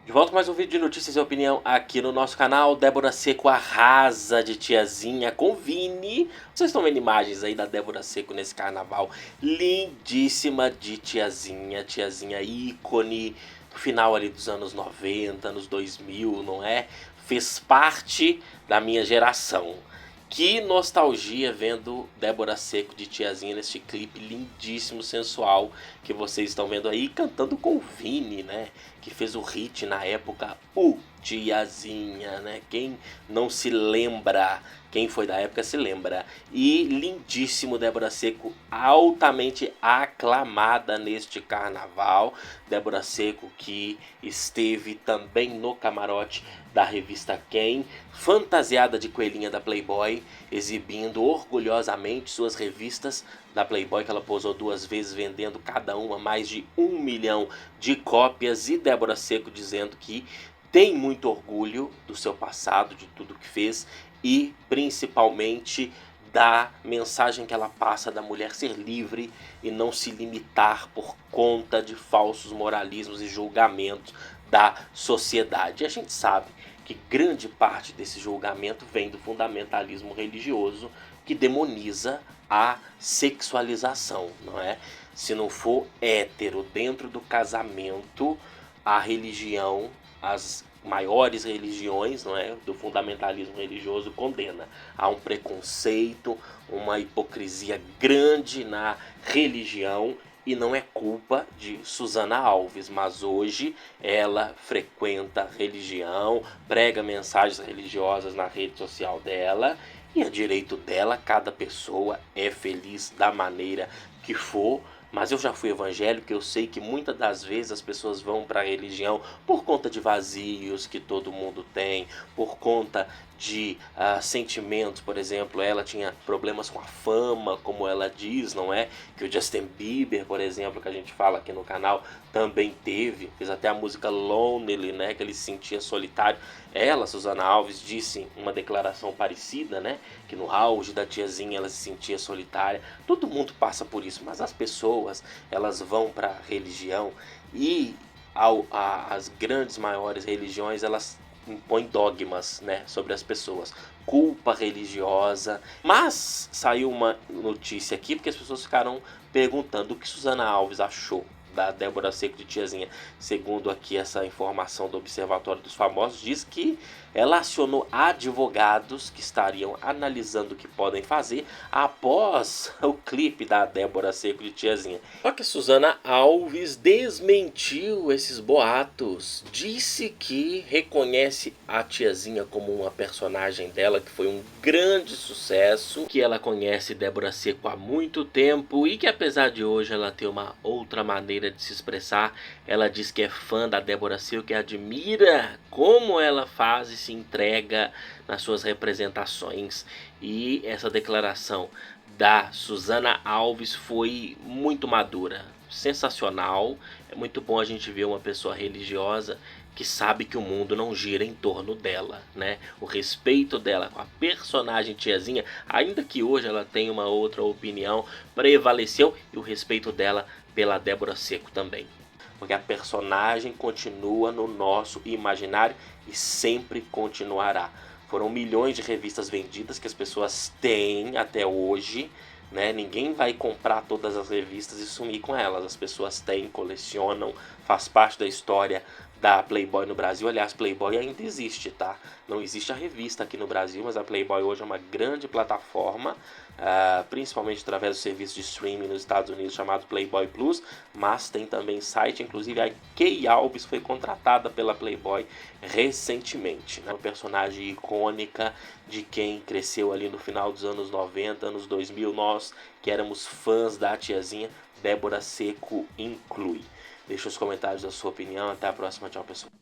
De volta com mais um vídeo de notícias e opinião aqui no nosso canal. Débora Seco arrasa de tiazinha com Vini. Vocês estão vendo imagens aí da Débora Seco nesse carnaval lindíssima de tiazinha. Tiazinha ícone do final ali dos anos 90, anos 2000, não é? Fez parte da minha geração. Que nostalgia vendo Débora Seco de tiazinha neste clipe lindíssimo, sensual, que vocês estão vendo aí, cantando com o Vini, né? Que fez o hit na época, o Tiazinha, né? Quem não se lembra, quem foi da época se lembra. E lindíssimo Débora Seco, altamente aclamada neste carnaval. Débora Seco que esteve também no camarote da revista Quem, fantasiada de coelhinha da Playboy, exibindo orgulhosamente suas revistas da Playboy, que ela posou 2 vezes, vendendo cada uma mais de 1 milhão de cópias. E Débora Seco dizendo que tem muito orgulho do seu passado, de tudo que fez e principalmente da mensagem que ela passa da mulher ser livre e não se limitar por conta de falsos moralismos e julgamentos da sociedade. E a gente sabe que grande parte desse julgamento vem do fundamentalismo religioso, que demoniza a sexualização, não é? Se não for hétero dentro do casamento, a religião, as maiores religiões, não é, do fundamentalismo religioso condena. Há um preconceito, uma hipocrisia grande na religião. E não é culpa de Susana Alves, mas hoje ela frequenta religião, prega mensagens religiosas na rede social dela, e é direito dela, cada pessoa é feliz da maneira que for. Mas eu já fui evangélico, eu sei que muitas das vezes as pessoas vão para a religião por conta de vazios que todo mundo tem, por conta de sentimentos. Por exemplo, ela tinha problemas com a fama, como ela diz, não é? Que o Justin Bieber, por exemplo, que a gente fala aqui no canal, também teve. Fez até a música Lonely, né? Que ele se sentia solitário. Ela, Susana Alves, disse uma declaração parecida, né? Que no auge da tiazinha ela se sentia solitária. Todo mundo passa por isso, mas as pessoas, elas vão para a religião e as grandes, maiores religiões, elas impõem dogmas, né, sobre as pessoas, culpa religiosa. Mas saiu uma notícia aqui porque as pessoas ficaram perguntando o que Susana Alves achou da Débora Seco de tiazinha. Segundo aqui essa informação do Observatório dos Famosos, diz que ela acionou advogados que estariam analisando o que podem fazer após o clipe da Débora Seco de tiazinha. Só que Susana Alves desmentiu esses boatos. Disse que reconhece a tiazinha como uma personagem dela, que foi um grande sucesso, que ela conhece Débora Seco há muito tempo e que apesar de hoje ela ter uma outra maneira de se expressar, ela diz que é fã da Débora Seco, que admira como ela faz e se entrega nas suas representações. E essa declaração da Susana Alves foi muito madura, sensacional. É muito bom a gente ver uma pessoa religiosa que sabe que o mundo não gira em torno dela, né? O respeito dela com a personagem tiazinha, ainda que hoje ela tenha uma outra opinião, prevaleceu, e o respeito dela pela Débora Seco também. Porque a personagem continua no nosso imaginário e sempre continuará. Foram milhões de revistas vendidas que as pessoas têm até hoje, né? Ninguém vai comprar todas as revistas e sumir com elas. As pessoas têm, colecionam, faz parte da história da Playboy no Brasil. Aliás, Playboy ainda existe, tá? Não existe a revista aqui no Brasil, mas a Playboy hoje é uma grande plataforma, principalmente através do serviço de streaming nos Estados Unidos chamado Playboy Plus, mas tem também site. Inclusive a Kay Alves foi contratada pela Playboy recentemente, né? Uma personagem icônica de quem cresceu ali no final dos anos 90, anos 2000, nós que éramos fãs da tiazinha, Débora Seco inclui. Deixa os comentários da sua opinião. Até a próxima. Tchau, pessoal.